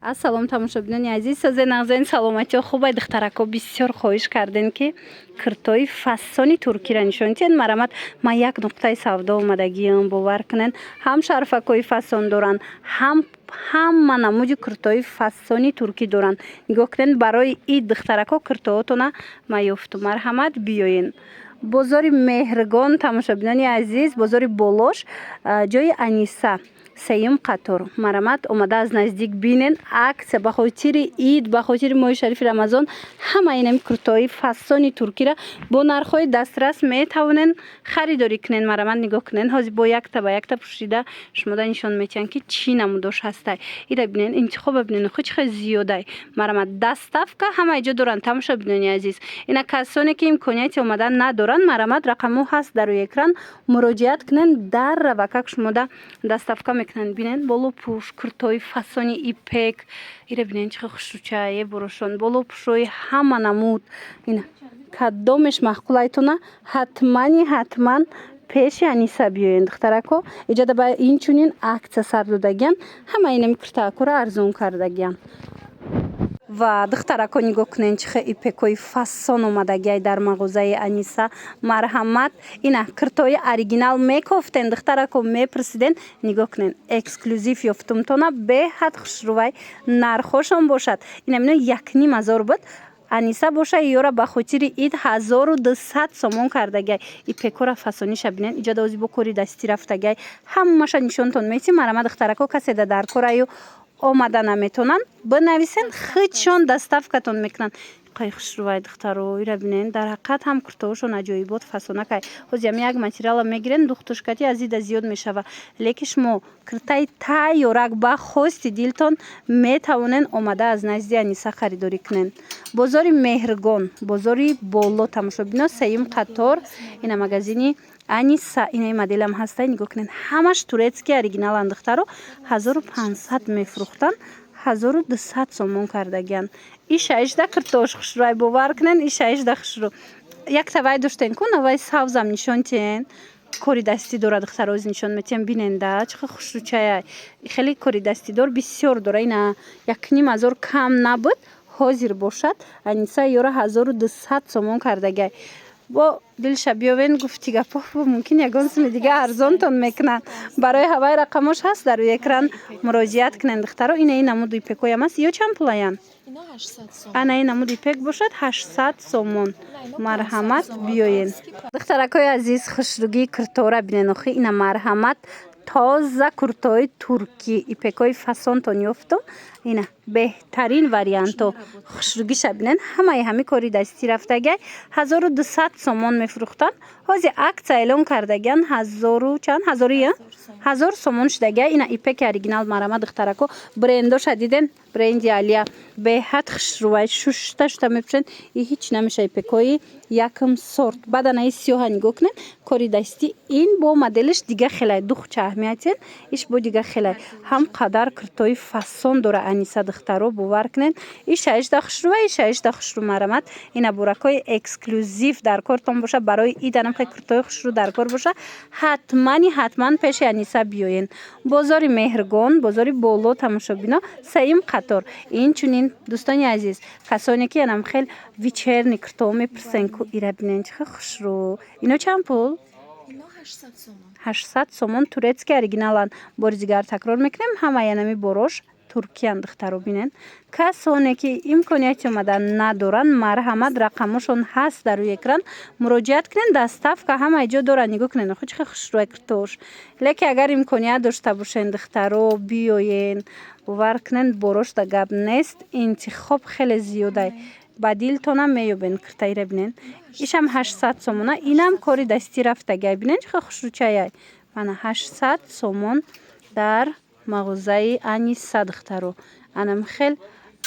ассалом тамошобинони азиз, созен нағзоин саломатиҳо хубай духтарако бисёр хоҳиш кардем ки киртои фасони туркиро нишон тиҳед. Марамат ма як нуқтаи савдо омадагиам, бовар кунед ҳам шарфакои фасон доранд, ҳама намуди киртои фасони туркӣ доранд. Нигоҳ кунед, барои ид духтарако киртоотона ма ёфтум. Марҳамат, биёен. Бозори меҳригон тамошобинони азиз, бозори болош, ҷои Аниса сеюм қатор. Марамат омада аз наздик бинен аксия ба хотири ид, ба хотири моҳи шарифи рамазон ҳама инами куртои фасони туркиро бо нархҳои дастрас метавонен харидорӣ кунен. Марамат нигоҳ кунен, ҳозир бо якта ба якта пушида шумода нишон метиҳанд ки чӣ намудош ҳастай. Ида бинен, интихоба бинен, худ чӣ зиёдай. Марамат доставка ҳама иҷо доранд тамошобинони азиз. Ина касоне ки имконияти омадан надоранд, марамат рақамҳо ҳаст дар рӯи экран, муроҷиат кунен дарра как шумода доставка мекунанд. Бинен боло пуш киртои фасони ипек. Ира бинен чӣ хушрӯчае борошон, боло пушои ҳама намуд. Ина кадомеш маҳқулайтона ҳатман пеши Аниса биёен духтарако. Иҷода ба инчунин аксия сар додагиян, ҳама инами киртоакоро арзон кардагиян. Ва духтарако нигоҳ кунен чихе ипекои фасон омадагиай дар мағозаи Аниса. Марҳамат, ина киртои оригинал мекофтен духтарако, мепурсиден. Нигоҳ кунен, эксклюзив ёфтумтона беҳад хушрӯвай нархошон бошад. Ина мино 1500 буд. Аниса боша ёра ба хотири ид 1200 сомон кардагиай. Ипекора фасониша бинен, иҷода ози бо кори дастӣ рафтагиай. Ҳамаша нишонтон мети. Марамат духтарако каседа дар кораю омада наметонанд, бинависен худшон доставкатон мекунанд. Қай хушрӯвай духтаро, ира бинен, дар ҳақиқат ҳам куртоошон аҷоибот фасонакай. ҳозир ям як материала мегирен, духтушкати аз ида зиёд мешава. Лекин шумо киртаи тайёрак ба хости дилтон метавонен омада аз назди Аниса харидорӣ кунен. Бозори меҳригон, бозори боло тамошобино сеюм қатор. Ина магазини Аниса, инаи моделам ҳастай. Нигоҳ кунен, ҳамаш турецки оригиналанд духтаро. 1500 мефурӯхтанд, 1200 сомон кардагиян. Иша киртош хушрӯвай, бовар кунен, иша хушрӯ. Якта вай доштен куна, вай савзам нишон тиҳен. Кори дастӣ дора духтаро, оз нишон метиҳем биненда, чихе хушрӯчаяй. Хеле кори дастидор бисёр дора. Ина 1500 кам набуд, ҳозир бошад. Аниса ёра 1200 сомон кардагиай. бо дилша биёвен гуфти гапо мумкин ягон суми дига арзонтон мекунанд. Барои ҳавай рақамош ҳаст дар рӯи экран, муроҷиат кунед духтаро. Ина намуди ипекоям аст. ё чанд пулаян? Ана ин намуди ипек бошад 800 сомон. Марҳамат, биёен. Духтаракои азиз, хушрӯгии киртора бинен. охи ина марҳамат тоза куртои туркӣ ипекои фасонтон ёфтум. Ина беҳтарин варианто. Хушрӯгиша бинен, ҳамаи ҳами кори дастӣ рафтагиай 1200 сомон мефурӯхтанд. ҳозир аксия эълон кардагиян 1000 сомон шудагиай. ина ипеки оригинал. Марама духтарако брендоша диден, бренди Алия беҳад хушрӯвай шушта мепӯшен. И ҳеҷ намеша ипекои якм сорт. Баъд анаи сиёҳа нигоҳ кунен, кори дастӣ ин бо моделиш дига хелай духча аҳамиятен. иш бо дига хелай ҳам қадар киртои фасон дора Аниса духтаро, бовар кунен. иша хушрӯвай, иша хушрӯ. Марамат, ина буракои эксклюзив дар кортон боша, барои иданам хеле киртои хушрӯ дар кор боша, ҳатман пеши Аниса биёен. Бозори меҳригон, бозори боло тамошобино сеюм қатор. Инчунин дӯстони азиз, касоне ки янам хел вечерни киртоҳо мепурсен ку ира бинен чихе хушрӯ. Ино чанд пул? 800 сомон турецки оригиналанд. Бори дигар такрор мекунем, ҳама янами борош туркиян духтаро бинен. Касоне ки имконияти омадан надоранд, марҳамат рақамошон ҳаст дар рӯи экран, муроҷиат кунен, доставка ҳама иҷо дорад. нигоҳ кунен, худ чихе хушрӯвай киртош. Лекин агар имконият дошта бошен духтаро, биёен, бовар кунен, борошда гап нест. Интихоб хеле зиёдай. ба дилтонам меёбен киртаира бинен. ишам 800 сомона. инам кори дастӣ рафтагиай. бинен чихе хушрӯчаяй. мана 800 сомон дар мағозаи Аниса духтаро. анам хел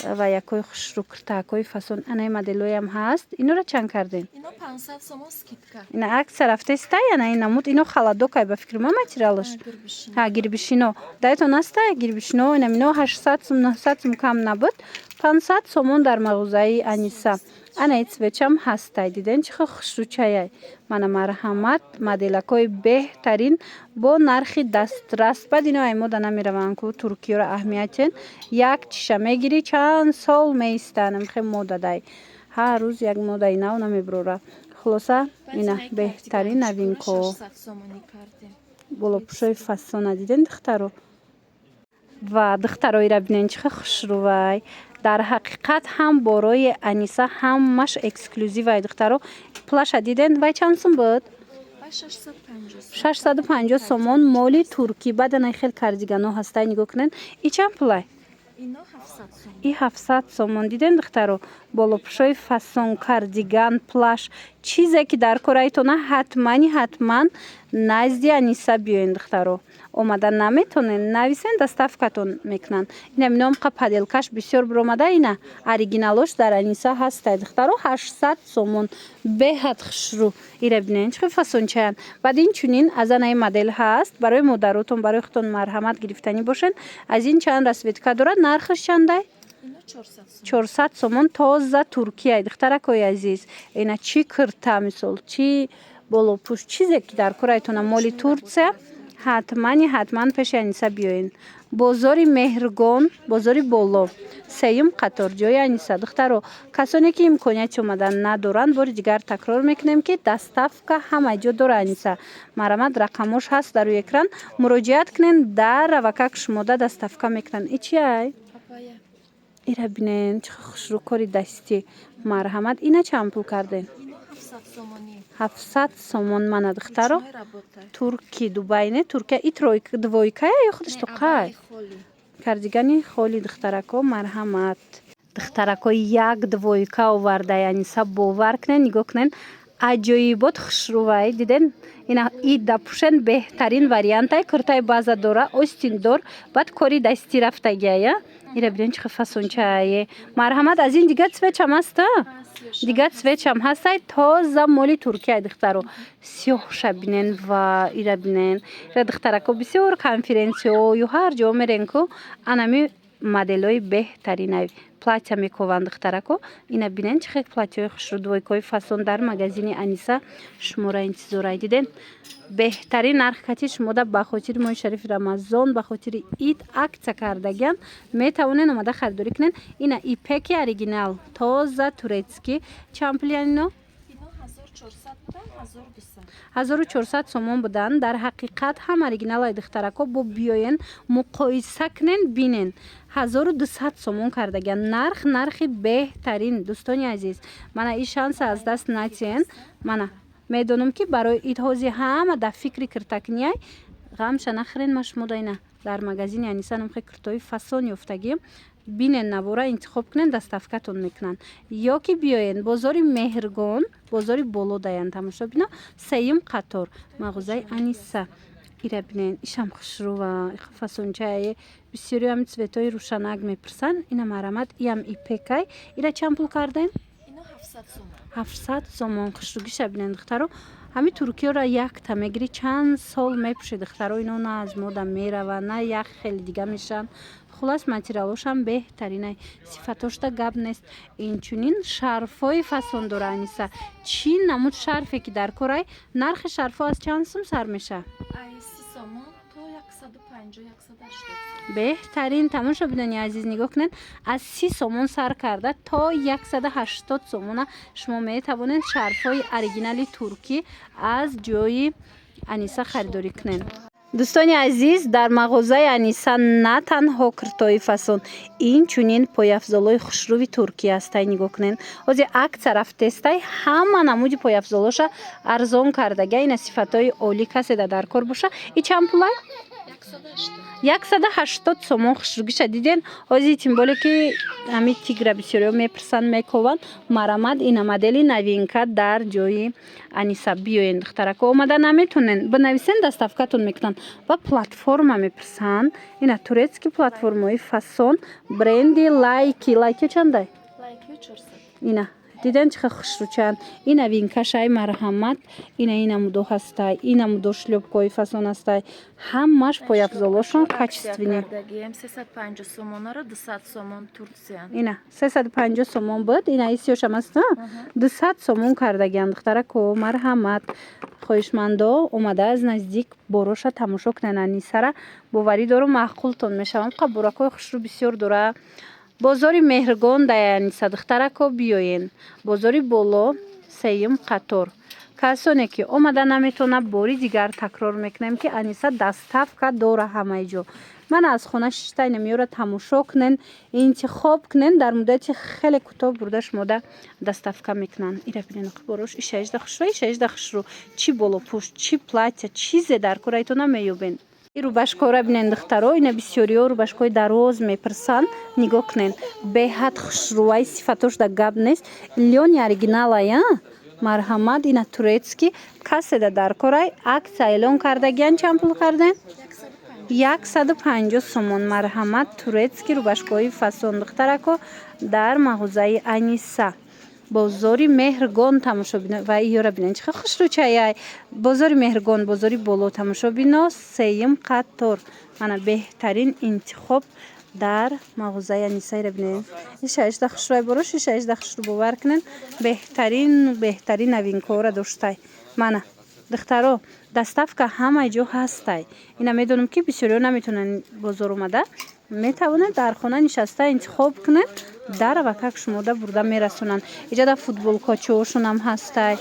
ва якои хушрӯ киртаакои фасон. анаи моделоям ҳаст. инора чанд карден? Ино 500 сомон скидка. ина аксия рафтестай ана ин намуд. ино халадокай ба фикри ма материалаш. ҳа, гирбишино дайтон астай гирбишино. ина мино 800 сом 900 сом кам набуд. 500 сомон дар мағозаи Аниса. ана цвечам ҳастай диден чихо хушрӯчаяй мана марҳамат моделакҳои беҳтарин бо нархи дастрас баъд ино ай мода намераванд ку туркиёро аҳамиятен як чиша мегирӣ чанд сол меистанам хе модадай ҳар рӯз як модаи нав намебурора хулоса ина беҳтарин новинко болопӯшои фасона диден духтаро ва духтароира бинен чихо хушрӯвай дар ҳақиқат ҳам борои Аниса ҳамаш эксклюзивай духтаро плаша диден вай чанд сум буд 650 сомон моли туркӣ баъданай хел кардигано ҳастай нигоҳ кунен и чанд пулай и 700 сомон диден духтаро болопӯшои фасон кардиган плаш чизе ки дар корайтона ҳатман назди Аниса биёен духтаро омада наметонен нависен доставкатон мекунанд ина миномқа паделкаш бисёр буромада ина оригиналош дар Аниса ҳастай духтаро 800 сомон беҳад хушрӯ ира бинен чихо фасончаян баъд инчунин аз анаи модел ҳаст барои модаротон барои худтон марҳамат гирифтанӣ бошен аз ин чанд расветка дорад нархаш чандай 400 сомон тоза туркияй духтаракои азиз ина чӣ кирта мисол чӣ болопӯш чизе ки дар корайтона моли Турция ҳатман пеши Аниса биёен бозори меҳргон бозори боло сеюм қатор ҷои Аниса духтаро касоне ки имконияти омадан надоранд бори дигар такрор мекунем ки доставка ҳама ҷо дора Аниса марҳамат рақамош ҳаст дар рӯи экран муроҷиат кунен дар равакак шумода доставка мекунанд и чиай ира бинен чихо хушрӯ кори дастӣ марҳамат ина чанд пул карден 700 сомон мана духтаро турки дубайне туркия и тройка двойкая ё худаш тоқай кардигани холи духтарако марҳамат духтарако як двойка овардай Аниса бовар кунен нигоҳ кунен аҷоибот хушрӯвай диден ина и дапӯшен беҳтарин вариантай куртаи база дора остиндор баъд кори дастӣ рафтагия ира бинен чихо фасончае марҳамат аз ин дига цвечам аста дига цвечам ҳастай тоза моли туркияй духтаро сиёҳша бинен ва ира бинен ира духтарако бисёр конференсияҳо ҳар ҷо мерен ку анами моделҳои беҳтаринай платья мекованд духтарако ина бинен чихо платьяҳои хушрӯ двойкаҳои фасон дар магазини Аниса шуморо интизорай диден беҳтарин нарх кати шумода ба хотири моҳи шарифи рамазон ба хотири ид аксия кардагиян метавонен омада харидорӣ кунен ина ипеки оригинал тоза турецкӣ чанд пулянино 1400 сомон буданд дар ҳақиқат ҳам оригиналай духтарако бо биёен муқоиса кунен бинен 1200 сомон кардагиян нархи беҳтарин дӯстони азиз мана и шанса аз даст натиен мана медонам ки барои идҳози ҳама да фикри киртакунияй ғамша нахӯрен ма шумо дайна дар магазини Аниса намхе куртои фасон ёфтагием бинен навора интихоб кунен доставкатон мекунанд ё ки биёен бозори меҳргон бозори боло даян тамошо бина сеюм қатор мағозаи Аниса ира бинен ишам хушрӯва фасончае бисёри ҳами цветои рӯшанак мепурсанд ина марҳамат иам ипекай ира чанд пул кардем 700 сомон хушрӯгиша бинен духтаро ҳами туркиёро якта мегирӣ чанд сол мепӯши духтаро ино на аз мода мераванд на як хеле дига мешаванд хулас материалошам беҳтаринай сифатошда гап нест инчунин шарфҳои фасон дора Аниса чӣ намуд шарфе ки дар корай нархи шарфҳо аз чанд сум сар меша беҳтарин тамошо бидони азиз нигоҳ кунед аз 30 сомон сар карда то 180 сомона шумо метавонед шарфҳои оригинали туркӣ аз ҷои Аниса харидорӣ кунед дӯстони азиз дар мағозаи Аниса на танҳо куртои фасон инчунин пойафзолои хушрӯви туркӣ ҳастай нигоҳ кунед ҳозир аксия рафтестай ҳама намуди пойафзолоша арзон кардага ина сифатҳои олӣ каседа дар кор боша и чанд пулай 180 сомон хушрӯгиша диден ҳозир тимболе ки ҳами тигра бисёриҳо мепурсанд мекованд марҳамат ина модели новинка дар ҷои Аниса биёен духтарако омада наметонен бинависен доставкатон мекунанд ва платформа мепурсанд ина турецки платформаҳои фасон бренди лайки чандай ина диден чихе хушручан ина винкашай марҳамат ина мудо ҳастай ина мудо шлёпкои фасон ҳастай ҳамаш пояфзолошон качественӣ 350 сомонара 200 сомон Турция. ина 350 сомон буд ина исёшам аста 200 сомон кардагиан духтарако марҳамат хоҳишмандо омада аз наздик бороша тамошо кунен анисара боварӣ дорум маъқултон мешавам қабуракои хушрӯ бисёр дора бозори меҳргон дар Аниса духтарако биёен бозори боло сеюм қатор касоне ки омада наметона бори дигар такрор мекунем ки Аниса даставка дора ҳамаи ҷо ман аз хона шиштай намеёра тамошо кунен интихоб кунен дар муддати хеле кӯтоҳ бурда шумода даставка мекунанд ира бинен борош ишаижда хушрӯ чӣ болопӯшт чӣ платья чизе дар кораито намеёбен и рубашкора бинен духтаро ина бисёриҳо рубашкои дароз мепирсанд нигоҳ кунен беҳад хушрӯай сифатош да гап нест лёни оригиналая марҳамат ина турецки каседа дар корай аксия эълон кардагиан чанд пул карден 150 сомон марҳамат турецки рубашкои фасон духтарако дар мағозаи Аниса бозори меҳргон тамошо бино ва иёра бинен чихе хушрӯчаяй бозори меҳргон бозори боло тамошо бино сеюм қатор мана беҳтарин интихоб дар мағозаи Аниса ира бинен ишаишда хушрӯай борош ишаишда хушрӯ бовар кунен беҳтарин новинкаора доштай мана духтаро даставка ҳамаи ҷо ҳастай ина медонам ки бисёриҳо наметонанд бозор омада метавонанд дар хона нишаста интихоб кунанд дар авакак шумода бурда мерасонанд иҷода футболкачиҳошон ҳам ҳастай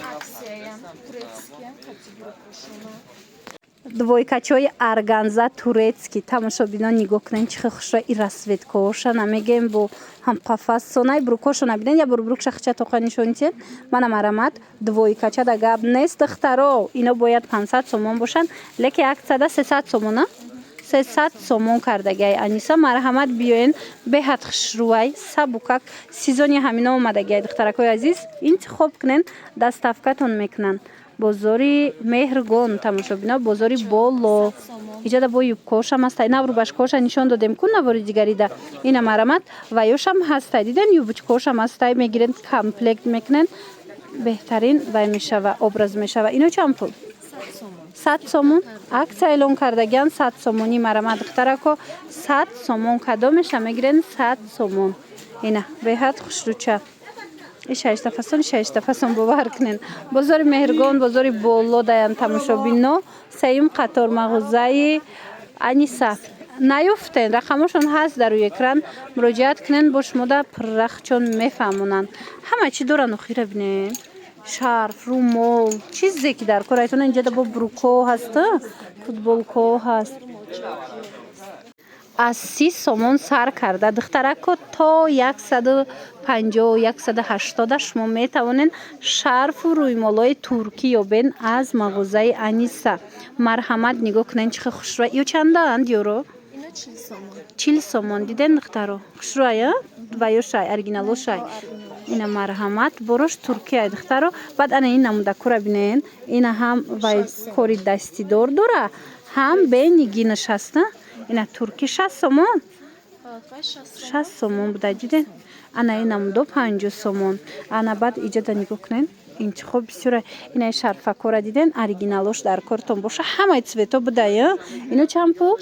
двойкачиҳои арганза турецки тамошобинон нигоҳ кунед чихе хушро и расветкаоша намегем бо ҳамқафассонай брукошона бинен я бурбрук шахча тоқа нишонитен мана марамат двойкача да гап нест духтаро ино бояд 500 сомон бошанд леки аксияда 300 сомона 300 сомон кардагиай Аниса марҳамат биёен беҳад хушрӯай сабукак сезони ҳамина омадагиай духтаракои азиз интихоб кунен даставкатон мекунанд бозори меҳргон тамошобина бозори боло иҷода бо юбкаошам ҳастай нав рубашкаоша нишон додем кун навори дигарида ина марамат ваёшам ҳастай диден юбочкаошам ҳастай мегирен комплект мекунен беҳтарин вай мешава образ мешава ино чанд пул 100 сомон аксия эълон кардагиан 100 сомони марамат духтарако 100 сомон кадо меша мегирен 100 сомон ина беҳад хушрӯча ишаиштафасон бовар кунен бозори меҳргон бозори боло даян тамошобино сеюм қатор мағозаи Аниса наёфтен рақамошон ҳаст дар рӯи экран муроҷиат кунен бо шумода пуррахчон мефаҳмонанд ҳама чӣ доранд охира бинен шарф румол чизе ки дар корайтон инҷода бо брукҳо ҳаст футболкаҳо ҳаст аз 30 сомон сар карда духтарако то 150-180 шумо метавонен шарфу рӯймолҳои туркӣ ёбен аз мағозаи Аниса марҳамат нигоҳ кунен чихе хушрӯ ё чандаанд ёро 40 сомон диден духтаро хушрӯая ваёшай оригиналошай ина марҳамат борош туркия духтаро баъд ана ин намудакора бинен ина ҳам вай кори дастидор дора ҳам бенигинаш ҳаста ина турки 60 сомон 60 сомон буда диден ана ина мудо 50 сомон ана баъд иҷода нигоҳ кунен интихоб бисёра ина шарфакора диден оригиналош дар кортон боша ҳамаи цвето будая ино чанд пул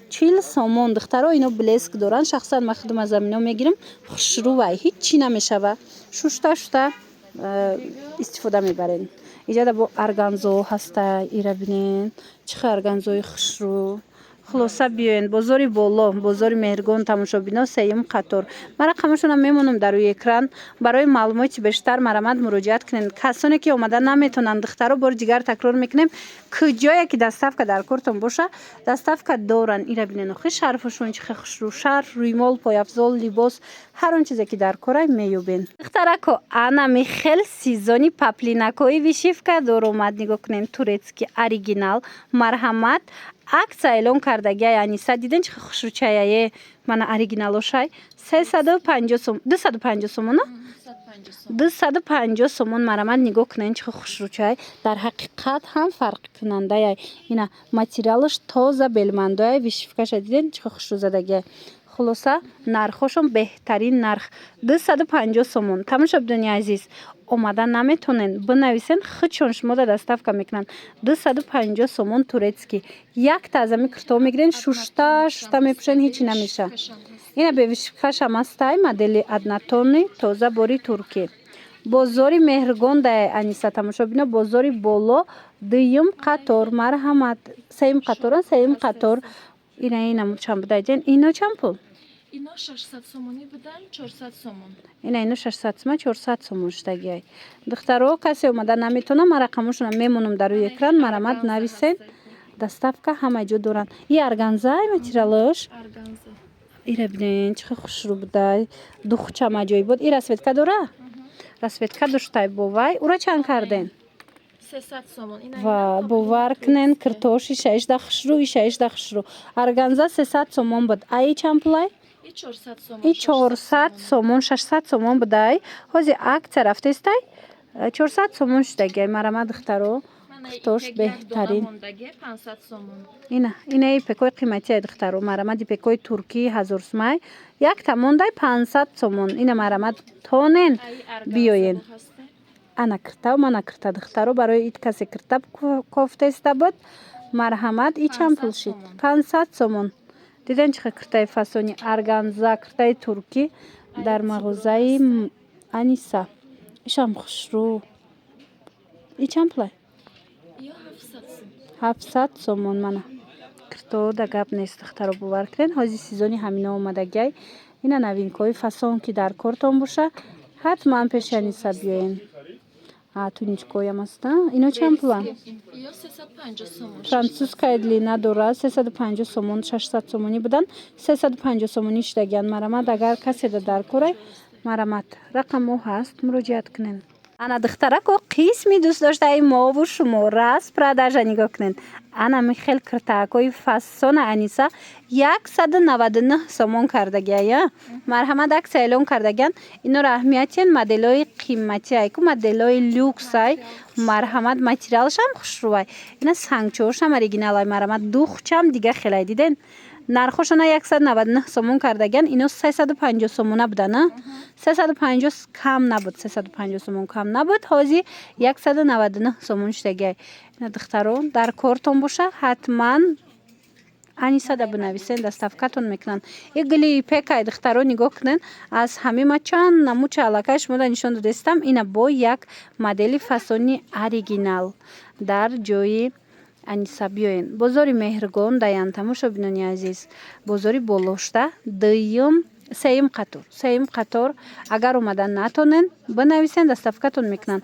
40 сомон духтаро ино блеск доранд шахсан ман худум аз амино мегирам хушрӯвай ҳеҷ чӣ намешава шушта истифода мебарен иҷода бо органзо ҳаста ира бинен чихе органзои хушрӯ хулоса биёен бозори боло бозори меҳргон тамошобино сеюм қатор ман рақамашонам мемонам дар рӯи экран барои маълумоти бештар марамат муроҷиат кунен касоне ки омада наметонанд духтаро бори дигар такрор мекунем куҷое ки даставка дар кортон боша даставка доранд ира бинен охи шарфушон чихе хушрӯ шарф рӯймол пояфзол либос ҳар он чизе ки дар корай меёбен духтарако ана михел сезони паплинакои вишивка дор омад нигоҳ кунен турецки оригинал марҳамат аксия эълон кардагиай Аниса диден чихе хушрӯчаяе мана оригиналошай 250 сомон 250 сомон марамат нигоҳ кунен чихе хушрӯчай дар ҳақиқат ҳам фарқкунандаяй ина материалаш тоза белмандояй вишивкаша диден чихе хушрӯзадагиай хулоса нархошон беҳтарин нарх 250 сомон. Тамошобинони азиз, омада наметонен бинависен, хичон шумода доставка мекунанд. 250 сомон турецкий. Як тазами кирто мегирен, шушта мепушен, ҳичи намеша. Ина бевишкашам астай модели однотонный тоза бори турки. Бозори меҳргон дай Аниса, тамошобино, бозори боло дуюм қатор. Марҳамат. Сеюм қатора, сеюм қатор. Ина чанд будайҷен? Ино чанд пул? Ино 600 сомони будан 400 сомон. Ино 600 сомон, 400 сомон штагиай. Духтаро касе омада наметона, ма рақамошона мемонам дар рӯи экран, марамад нависен. Доставка ҳама ҷо доранд. И органза материалаш? Органза. Ира бинен, чӣ хушрӯ будай. Духчам аҷоибот. И расветка дора? Расветка доштай бо вай. Ура чанд карден? 300 сомон. Ва бовар кунен киртоши 16 хушрӯ, и 16 хушрӯ. Органза 300 сомон буд. Аи чанд пулай? И 400 сомон. И 400 сомон, 600 сомон будай. Ҳозир акция рафтестай? 400 сомон штагиай. Марамад духтаро. Киртош беҳтарин. 500 сомон. Ина ипекои қиматияй духтаро. Марамад ипекои турки 1000 сомай. Як тамондай 500 сомон. Ина марамад тонен биёен. Ана киртав, мана кирта духтаро. Барои ит касе киртаб кофтеста буд. Марҳамат, и чанд пул шид? 500 сомон. Диден чихе киртаи фасони органза, киртаи турки дар мағозаи Аниса. Ишам хушрӯ. И чанд пулай? 700 сомон. Мана кирто да гап нест духтаро, бовар кунен. Ҳозир сезони ҳамина омадагиай. Ина новинкаи фасон ки дар кортон боша, ҳатман пеши Аниса биёен. Туничкоям аста. Ино чанд пулан? Иё 350 сомон. Французская длина дора 350 сомон, 600 сомони будан 350 сомони штагиан. Марамад агар касе да дар корай, марамад рақамо ҳаст, муроҷиат кунен. Ана духтарако қисми дӯст доштаи мову шумо раст продажа нигоҳ кунен. Ана михел киртаакои фасона Аниса 199 сомон кардагия. Марҳамат, аксия эълон кардагиан. Инора аҳамиятиян моделои қиматияй, ку моделои люксай. Марҳамат, материалшам хушрӯвай. Ина сангчоошам оригиналай. Марҳамат, духчам дига хелай диден. Нархошона 199 сомон кардагиан. Ино 350 сомона будана. 350 кам набуд, 350 сомон кам набуд. Ҳозир 199 сомон штагиай. Ина духтаро дар кортон боша, ҳатман Аниса да бинависен, доставкатон мекунанд. И гли пекай духтаро нигоҳ кунен. Аз ҳамима чанд намуча аллакай шумода нишон додестам. Ина бо як модели фасони оригинал дар ҷои Аниса биёен. Бозори меҳргон даян, тамошобинони азиз. Бозори болошта дуюм сеюм қатор. Агар омадан натонен, бинависен, доставкатон мекунанд.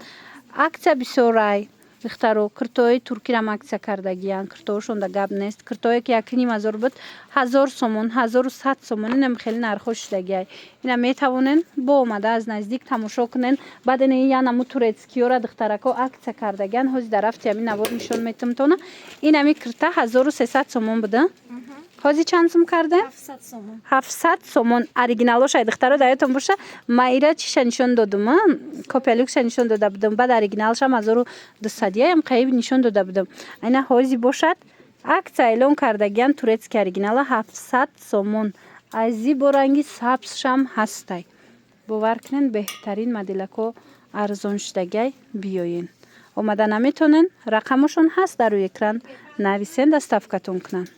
Акция бисёрай. Духтаро киртои туркирам акция кардагиян. Киртоошон да гап нест. Киртое ки 1500 буд 1000 сомон, 1100 сомон. Инам хеле нархош штагиай. Ина метавонен бо омада аз наздик тамошо кунен. Баъден янаму турецкиёра духтарако акция кардагиян. Ҳозир дар рафти ҳамин навор нишон метимтона. Инами кирта 1300 сомон буда. Ҳозир чанд сум кардем? 700 сомон. 700 сомон. Оригиналошай духтаро даётон боша. Маира чиша нишон додум? Копиялукша нишон дода будам. Баъд оригиналшам 1200 ям қайиб нишон дода будам. Айна ҳозир бошад. Акция эълон кардагиян турецки оригинала 700 сомон. Ази бо ранги сабзшам ҳастай. Бовар кунен, беҳтарин моделако арзон штагиай биёен. омада наметонен, рақамошон ҳаст дар рӯи экран. Нависен, доставкатон кунанд.